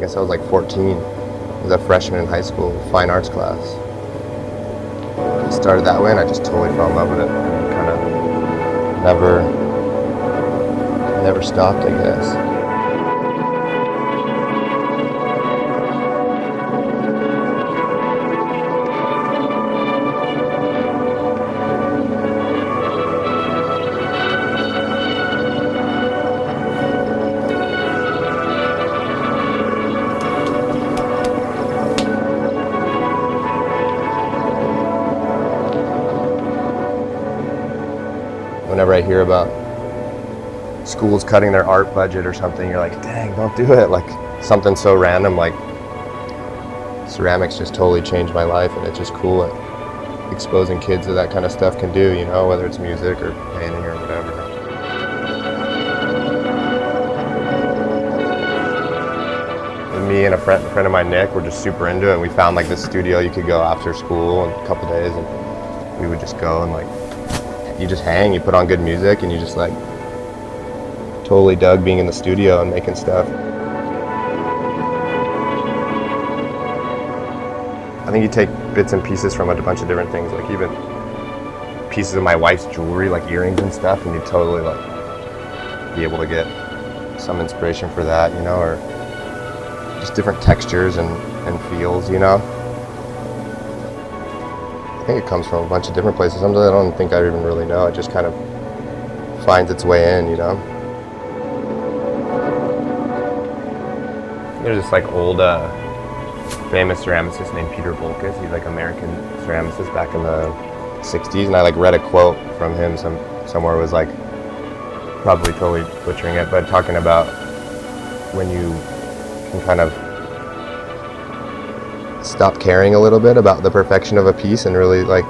guess I was like 14. I was a freshman in high school, fine arts class. I started that way and I just totally fell in love with it. Kind of never stopped, I guess. Whenever I hear about schools cutting their art budget or something, you're like, dang, don't do it. Like something so random like ceramics just totally changed my life, and it's just cool at exposing kids to that kind of stuff can do, you know, whether it's music or painting or whatever. Me and a friend of mine, Nick, were just super into it, and we found like this studio you could go after school in a couple days, and we would just go and like, you just hang, you put on good music, and you just like totally dug being in the studio and making stuff. I think you take bits and pieces from a bunch of different things, like even pieces of my wife's jewelry, like earrings and stuff, and you totally like be able to get some inspiration for that, you know, or just different textures and feels, you know. I think it comes from a bunch of different places. Sometimes I don't think I even really know. It just kind of finds its way in, you know. There's this like old famous ceramicist named Peter Volkas. He's like an American ceramicist back in the 60s, and I like read a quote from him somewhere. It was like, probably totally butchering it, but talking about when you can kind of stop caring a little bit about the perfection of a piece and really like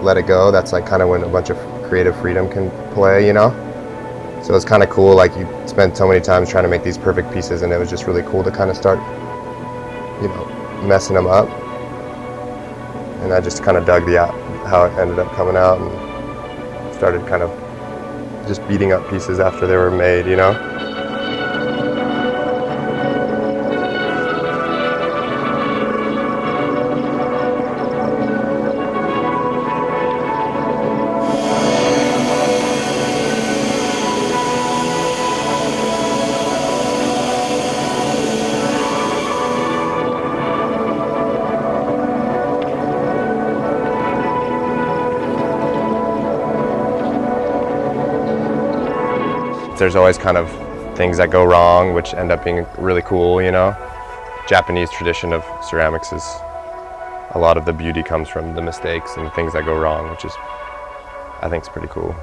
let it go. That's like kind of when a bunch of creative freedom can play, you know. So it's kind of cool, like you spend so many times trying to make these perfect pieces, and it was just really cool to kind of start, you know, messing them up. And I just kind of dug how it ended up coming out, and started kind of just beating up pieces after they were made, you know. There's always kind of things that go wrong, which end up being really cool, you know. Japanese tradition of ceramics is a lot of the beauty comes from the mistakes and things that go wrong, which is, I think, is pretty cool.